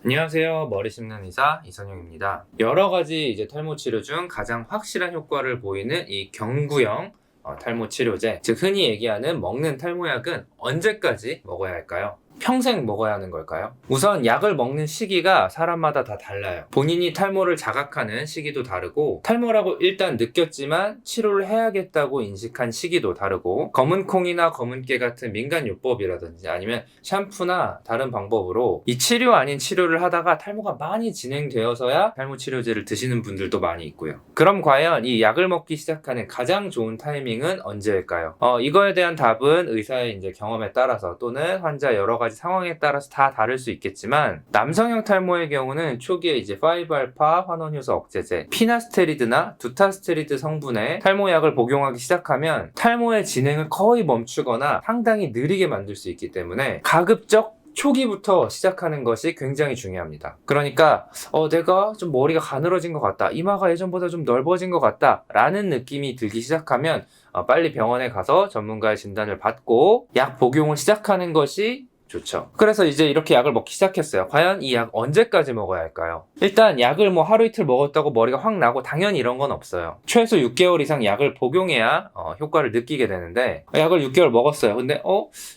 안녕하세요. 머리 씹는 의사 이선용입니다. 여러 가지 탈모 치료 중 가장 확실한 효과를 보이는 이 경구형 탈모 치료제, 즉 흔히 얘기하는 먹는 탈모약은 언제까지 먹어야 할까요? 평생 먹어야 하는 걸까요? 우선 약을 먹는 시기가 사람마다 다 달라요. 본인이 탈모를 자각하는 시기도 다르고, 탈모라고 일단 느꼈지만 치료를 해야겠다고 인식한 시기도 다르고, 검은 콩이나 검은 깨 같은 민간요법이라든지 아니면 샴푸나 다른 방법으로 이 치료 아닌 치료를 하다가 탈모가 많이 진행되어서야 탈모 치료제를 드시는 분들도 많이 있고요. 그럼 과연 이 약을 먹기 시작하는 가장 좋은 타이밍은 언제일까요? 이거에 대한 답은 의사의 경험에 따라서 또는 환자 여러 가지 상황에 따라서 다 다를 수 있겠지만, 남성형 탈모의 경우는 초기에 5알파 환원효소 억제제, 피나스테리드나 두타스테리드 성분의 탈모약을 복용하기 시작하면 탈모의 진행을 거의 멈추거나 상당히 느리게 만들 수 있기 때문에 가급적 초기부터 시작하는 것이 굉장히 중요합니다. 그러니까 내가 좀 머리가 가늘어진 것 같다, 이마가 예전보다 좀 넓어진 것 같다 라는 느낌이 들기 시작하면 빨리 병원에 가서 전문가의 진단을 받고 약 복용을 시작하는 것이 좋죠. 그래서 이렇게 약을 먹기 시작했어요. 과연 이 약 언제까지 먹어야 할까요? 일단 약을 하루 이틀 먹었다고 머리가 확 나고 당연히 이런 건 없어요. 최소 6개월 이상 약을 복용해야 효과를 느끼게 되는데, 약을 6개월 먹었어요. 근데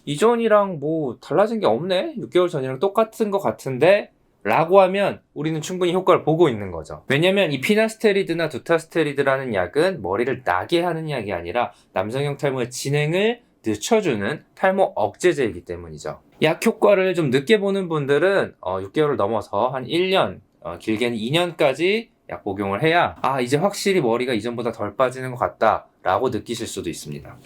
이전이랑 달라진 게 없네? 6개월 전이랑 똑같은 것 같은데? 라고 하면 우리는 충분히 효과를 보고 있는 거죠. 왜냐면 이 피나스테리드나 두타스테리드라는 약은 머리를 나게 하는 약이 아니라 남성형 탈모의 진행을 늦춰주는 탈모 억제제이기 때문이죠. 약 효과를 좀 늦게 보는 분들은 6개월을 넘어서 한 1년, 길게는 2년까지 약 복용을 해야 이제 확실히 머리가 이전보다 덜 빠지는 것 같다 라고 느끼실 수도 있습니다.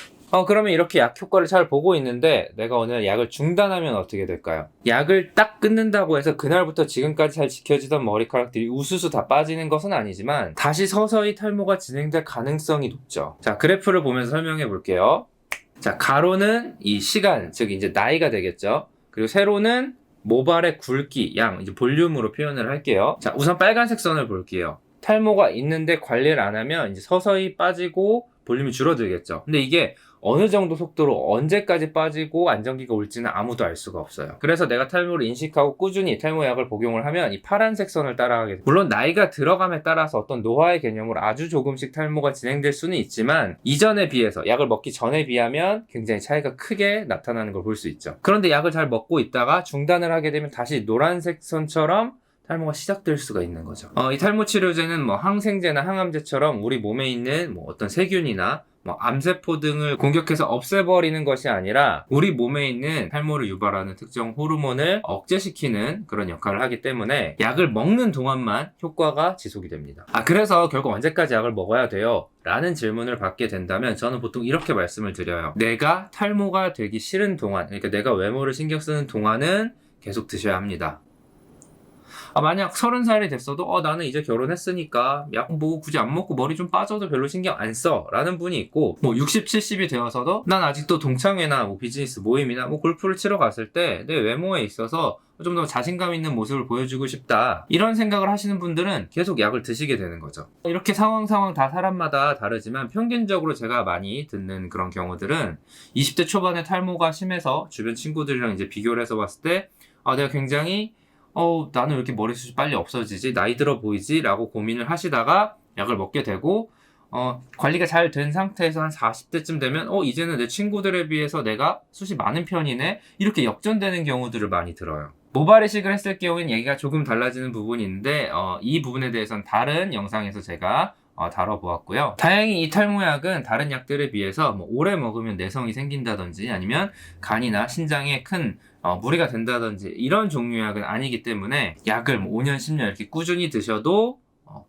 그러면 이렇게 약 효과를 잘 보고 있는데 내가 오늘 약을 중단하면 어떻게 될까요? 약을 딱 끊는다고 해서 그날부터 지금까지 잘 지켜지던 머리카락들이 우수수 다 빠지는 것은 아니지만 다시 서서히 탈모가 진행될 가능성이 높죠. 자, 그래프를 보면서 설명해 볼게요. 자, 가로는 이 시간, 즉 나이가 되겠죠. 그리고 세로는 모발의 굵기, 양, 볼륨으로 표현을 할게요. 자, 우선 빨간색 선을 볼게요. 탈모가 있는데 관리를 안 하면 서서히 빠지고 볼륨이 줄어들겠죠. 근데 이게 어느 정도 속도로 언제까지 빠지고 안정기가 올지는 아무도 알 수가 없어요. 그래서 내가 탈모를 인식하고 꾸준히 탈모약을 복용을 하면 이 파란색 선을 따라가게 돼요. 물론 나이가 들어감에 따라서 어떤 노화의 개념으로 아주 조금씩 탈모가 진행될 수는 있지만, 이전에 비해서 약을 먹기 전에 비하면 굉장히 차이가 크게 나타나는 걸 볼 수 있죠. 그런데 약을 잘 먹고 있다가 중단을 하게 되면 다시 노란색 선처럼 탈모가 시작될 수가 있는 거죠. 이 탈모 치료제는 항생제나 항암제처럼 우리 몸에 있는 어떤 세균이나 암세포 등을 공격해서 없애버리는 것이 아니라 우리 몸에 있는 탈모를 유발하는 특정 호르몬을 억제시키는 그런 역할을 하기 때문에 약을 먹는 동안만 효과가 지속이 됩니다. 그래서 결국 언제까지 약을 먹어야 돼요? 라는 질문을 받게 된다면 저는 보통 이렇게 말씀을 드려요. 내가 탈모가 되기 싫은 동안, 그러니까 내가 외모를 신경 쓰는 동안은 계속 드셔야 합니다. 만약 30살이 됐어도 나는 이제 결혼했으니까 약 굳이 안 먹고 머리 좀 빠져도 별로 신경 안 써 라는 분이 있고, 60, 70이 되어서도 난 아직도 동창회나 비즈니스 모임이나 골프를 치러 갔을 때 내 외모에 있어서 좀 더 자신감 있는 모습을 보여주고 싶다, 이런 생각을 하시는 분들은 계속 약을 드시게 되는 거죠. 이렇게 상황 다 사람마다 다르지만 평균적으로 제가 많이 듣는 그런 경우들은 20대 초반에 탈모가 심해서 주변 친구들이랑 비교를 해서 봤을 때 내가 굉장히 나는 왜 이렇게 머리숱이 빨리 없어지지? 나이 들어 보이지? 라고 고민을 하시다가 약을 먹게 되고, 관리가 잘 된 상태에서 한 40대쯤 되면 이제는 내 친구들에 비해서 내가 숱이 많은 편이네? 이렇게 역전되는 경우들을 많이 들어요. 모발 이식을 했을 경우에는 얘기가 조금 달라지는 부분이 있는데 이 부분에 대해서는 다른 영상에서 제가 다뤄보았고요. 다행히 이 탈모약은 다른 약들에 비해서 오래 먹으면 내성이 생긴다든지 아니면 간이나 신장에 큰 무리가 된다든지 이런 종류의 약은 아니기 때문에 약을 5년, 10년 이렇게 꾸준히 드셔도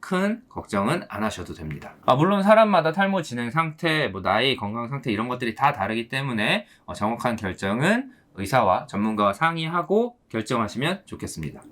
큰 걱정은 안 하셔도 됩니다. 물론 사람마다 탈모 진행 상태, 나이, 건강 상태 이런 것들이 다 다르기 때문에 정확한 결정은 의사와 전문가와 상의하고 결정하시면 좋겠습니다.